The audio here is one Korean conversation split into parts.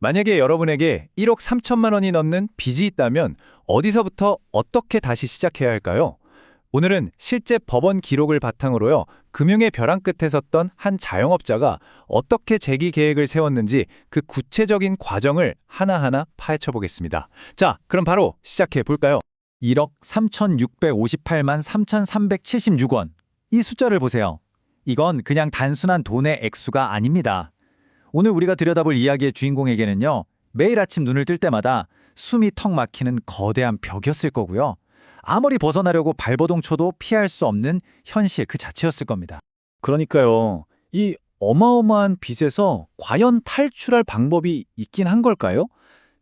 만약에 여러분에게 1억 3천만 원이 넘는 빚이 있다면 어디서부터 어떻게 다시 시작해야 할까요? 오늘은 실제 법원 기록을 바탕으로요, 금융의 벼랑 끝에 섰던 한 자영업자가 어떻게 재기 계획을 세웠는지 그 구체적인 과정을 하나하나 파헤쳐 보겠습니다. 자, 그럼 바로 시작해 볼까요? 1억 3,658만 3,376원. 이 숫자를 보세요. 이건 그냥 단순한 돈의 액수가 아닙니다. 오늘 우리가 들여다볼 이야기의 주인공에게는요, 매일 아침 눈을 뜰 때마다 숨이 턱 막히는 거대한 벽이었을 거고요. 아무리 벗어나려고 발버둥 쳐도 피할 수 없는 현실 그 자체였을 겁니다. 그러니까요, 이 어마어마한 빚에서 과연 탈출할 방법이 있긴 한 걸까요?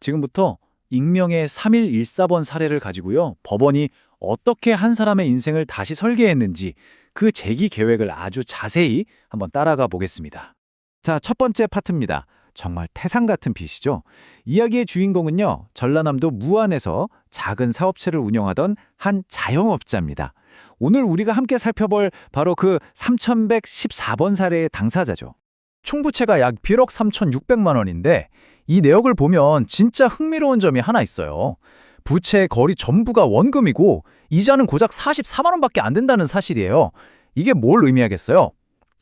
지금부터 익명의 3.114번 사례를 가지고요, 법원이 어떻게 한 사람의 인생을 다시 설계했는지 그 재기 계획을 아주 자세히 한번 따라가 보겠습니다. 자, 첫 번째 파트입니다. 정말 태산 같은 빚이죠. 이야기의 주인공은요, 전라남도 무안에서 작은 사업체를 운영하던 한 자영업자입니다. 오늘 우리가 함께 살펴볼 바로 그 3114번 사례의 당사자죠. 총부채가 약 1억 3,600만 원인데 이 내역을 보면 진짜 흥미로운 점이 하나 있어요. 부채의 거리 전부가 원금이고 이자는 고작 44만 원밖에 안 된다는 사실이에요. 이게 뭘 의미하겠어요?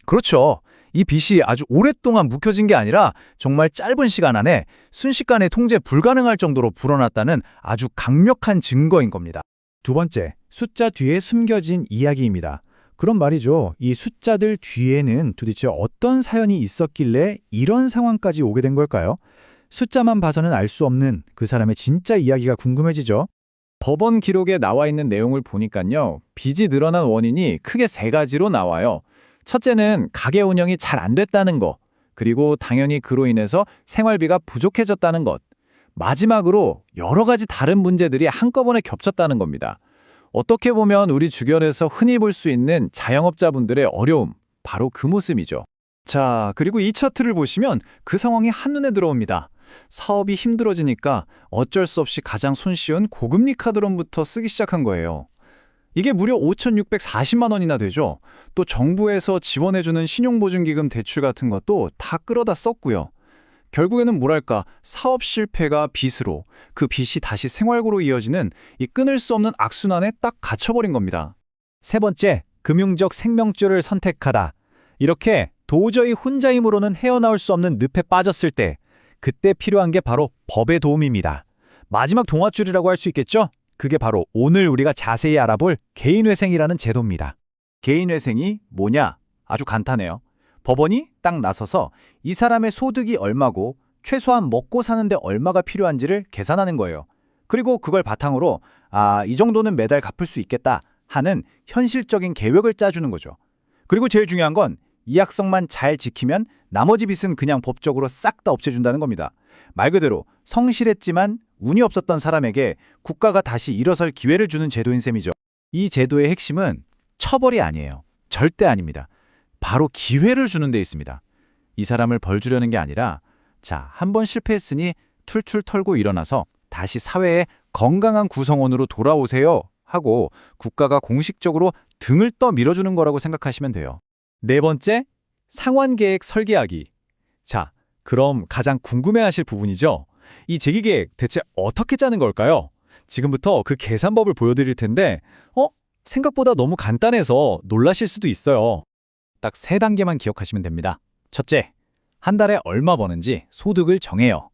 그렇죠. 이 빚이 아주 오랫동안 묵혀진 게 아니라 정말 짧은 시간 안에 순식간에 통제 불가능할 정도로 불어났다는 아주 강력한 증거인 겁니다. 두 번째, 숫자 뒤에 숨겨진 이야기입니다. 그럼 말이죠, 이 숫자들 뒤에는 도대체 어떤 사연이 있었길래 이런 상황까지 오게 된 걸까요? 숫자만 봐서는 알 수 없는 그 사람의 진짜 이야기가 궁금해지죠. 법원 기록에 나와 있는 내용을 보니까요, 빚이 늘어난 원인이 크게 세 가지로 나와요. 첫째는 가게 운영이 잘 안 됐다는 거, 그리고 당연히 그로 인해서 생활비가 부족해졌다는 것, 마지막으로 여러 가지 다른 문제들이 한꺼번에 겹쳤다는 겁니다. 어떻게 보면 우리 주변에서 흔히 볼 수 있는 자영업자분들의 어려움, 바로 그 모습이죠. 자, 그리고 이 차트를 보시면 그 상황이 한눈에 들어옵니다. 사업이 힘들어지니까 어쩔 수 없이 가장 손쉬운 고금리 카드론부터 쓰기 시작한 거예요. 이게 무려 5,640만 원이나 되죠. 또 정부에서 지원해주는 신용보증기금 대출 같은 것도 다 끌어다 썼고요. 결국에는 뭐랄까, 사업 실패가 빚으로, 그 빚이 다시 생활고로 이어지는 이 끊을 수 없는 악순환에 딱 갇혀버린 겁니다. 세 번째, 금융적 생명줄을 선택하다. 이렇게 도저히 혼자 힘으로는 헤어나올 수 없는 늪에 빠졌을 때, 그때 필요한 게 바로 법의 도움입니다. 마지막 동화줄이라고 할 수 있겠죠? 그게 바로 오늘 우리가 자세히 알아볼 개인회생이라는 제도입니다. 개인회생이 뭐냐? 아주 간단해요. 법원이 딱 나서서 이 사람의 소득이 얼마고 최소한 먹고 사는데 얼마가 필요한지를 계산하는 거예요. 그리고 그걸 바탕으로 이 정도는 매달 갚을 수 있겠다 하는 현실적인 계획을 짜주는 거죠. 그리고 제일 중요한 건 이 약속만 잘 지키면 나머지 빚은 그냥 법적으로 싹 다 없애준다는 겁니다. 말 그대로 성실했지만 운이 없었던 사람에게 국가가 다시 일어설 기회를 주는 제도인 셈이죠. 이 제도의 핵심은 처벌이 아니에요. 절대 아닙니다. 바로 기회를 주는 데 있습니다. 이 사람을 벌 주려는 게 아니라, 자, 한 번 실패했으니 툴툴 털고 일어나서 다시 사회의 건강한 구성원으로 돌아오세요 하고 국가가 공식적으로 등을 떠 밀어주는 거라고 생각하시면 돼요. 네 번째, 상환계획 설계하기. 자, 그럼 가장 궁금해하실 부분이죠. 이 재기계획 대체 어떻게 짜는 걸까요? 지금부터 그 계산법을 보여드릴 텐데 생각보다 너무 간단해서 놀라실 수도 있어요. 딱 세 단계만 기억하시면 됩니다. 첫째, 한 달에 얼마 버는지 소득을 정해요.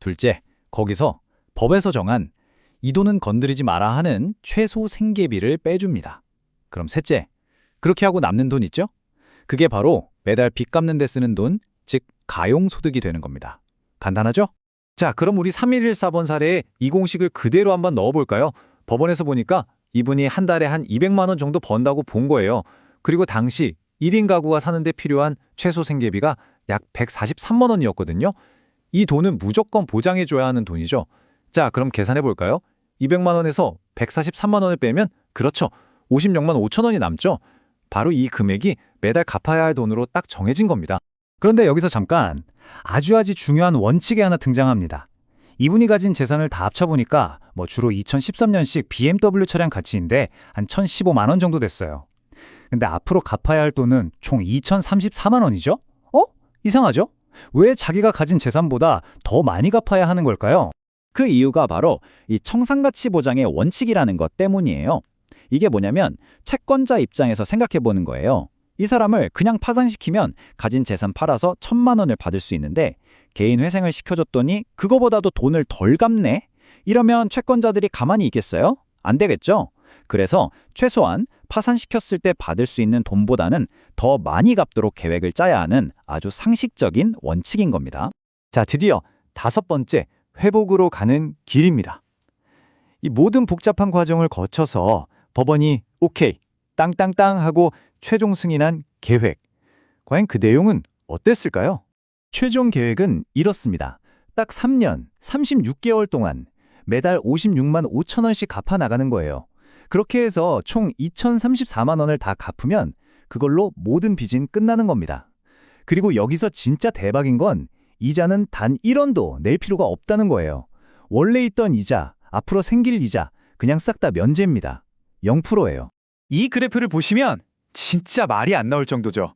둘째, 거기서 법에서 정한 이 돈은 건드리지 마라 하는 최소 생계비를 빼줍니다. 그럼 셋째, 그렇게 하고 남는 돈 있죠? 그게 바로 매달 빚 갚는 데 쓰는 돈, 즉 가용소득이 되는 겁니다. 간단하죠? 자, 그럼 우리 3114번 사례에 이 공식을 그대로 한번 넣어볼까요? 법원에서 보니까 이분이 한 달에 한 200만 원 정도 번다고 본 거예요. 그리고 당시 1인 가구가 사는데 필요한 최소 생계비가 약 143만 원이었거든요. 이 돈은 무조건 보장해줘야 하는 돈이죠. 자, 그럼 계산해볼까요? 200만 원에서 143만 원을 빼면, 그렇죠, 56만 5천 원이 남죠. 바로 이 금액이 매달 갚아야 할 돈으로 딱 정해진 겁니다. 그런데 여기서 잠깐 아주 중요한 원칙이 하나 등장합니다. 이분이 가진 재산을 다 합쳐보니까 주로 2013년식 BMW 차량 가치인데 한 1,015만 원 정도 됐어요. 근데 앞으로 갚아야 할 돈은 총 2,034만 원이죠? 이상하죠? 왜 자기가 가진 재산보다 더 많이 갚아야 하는 걸까요? 그 이유가 바로 이 청산가치 보장의 원칙이라는 것 때문이에요. 이게 뭐냐면 채권자 입장에서 생각해 보는 거예요. 이 사람을 그냥 파산시키면 가진 재산 팔아서 1,000만 원을 받을 수 있는데 개인 회생을 시켜줬더니 그거보다도 돈을 덜 갚네? 이러면 채권자들이 가만히 있겠어요? 안 되겠죠? 그래서 최소한 파산시켰을 때 받을 수 있는 돈보다는 더 많이 갚도록 계획을 짜야 하는 아주 상식적인 원칙인 겁니다. 자, 드디어 5번째, 회복으로 가는 길입니다. 이 모든 복잡한 과정을 거쳐서 법원이 오케이, 땅땅땅 하고 최종 승인한 계획. 과연 그 내용은 어땠을까요? 최종 계획은 이렇습니다. 딱 3년, 36개월 동안 매달 56만 5천 원씩 갚아 나가는 거예요. 그렇게 해서 총 2,034만 원을 다 갚으면 그걸로 모든 빚은 끝나는 겁니다. 그리고 여기서 진짜 대박인 건 이자는 단 1원도 낼 필요가 없다는 거예요. 원래 있던 이자, 앞으로 생길 이자 그냥 싹 다 면제입니다. 0%예요. 이 그래프를 보시면 진짜 말이 안 나올 정도죠.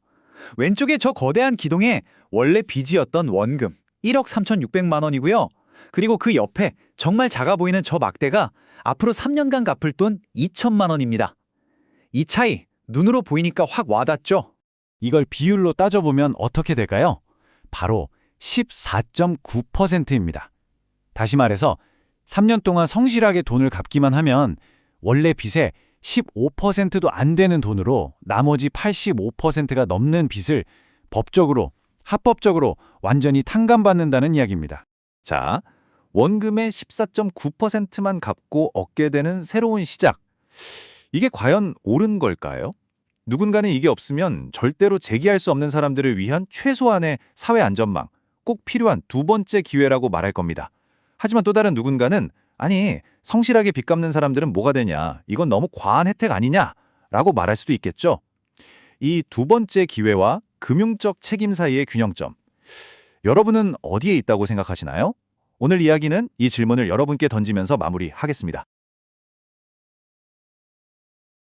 왼쪽에 저 거대한 기둥에 원래 빚이었던 원금 1억 3,600만 원이고요. 그리고 그 옆에 정말 작아 보이는 저 막대가 앞으로 3년간 갚을 돈 2천만 원입니다. 이 차이 눈으로 보이니까 확 와닿죠? 이걸 비율로 따져보면 어떻게 될까요? 바로 14.9%입니다. 다시 말해서 3년 동안 성실하게 돈을 갚기만 하면 원래 빚의 15%도 안 되는 돈으로 나머지 85%가 넘는 빚을 법적으로, 합법적으로 완전히 탕감받는다는 이야기입니다. 자, 원금의 14.9%만 갚고 얻게 되는 새로운 시작. 이게 과연 옳은 걸까요? 누군가는 이게 없으면 절대로 재기할 수 없는 사람들을 위한 최소한의 사회 안전망, 꼭 필요한 2번째 기회라고 말할 겁니다. 하지만 또 다른 누군가는 아니, 성실하게 빚 갚는 사람들은 뭐가 되냐, 이건 너무 과한 혜택 아니냐 라고 말할 수도 있겠죠. 이 2번째 기회와 금융적 책임 사이의 균형점. 여러분은 어디에 있다고 생각하시나요? 오늘 이야기는 이 질문을 여러분께 던지면서 마무리하겠습니다.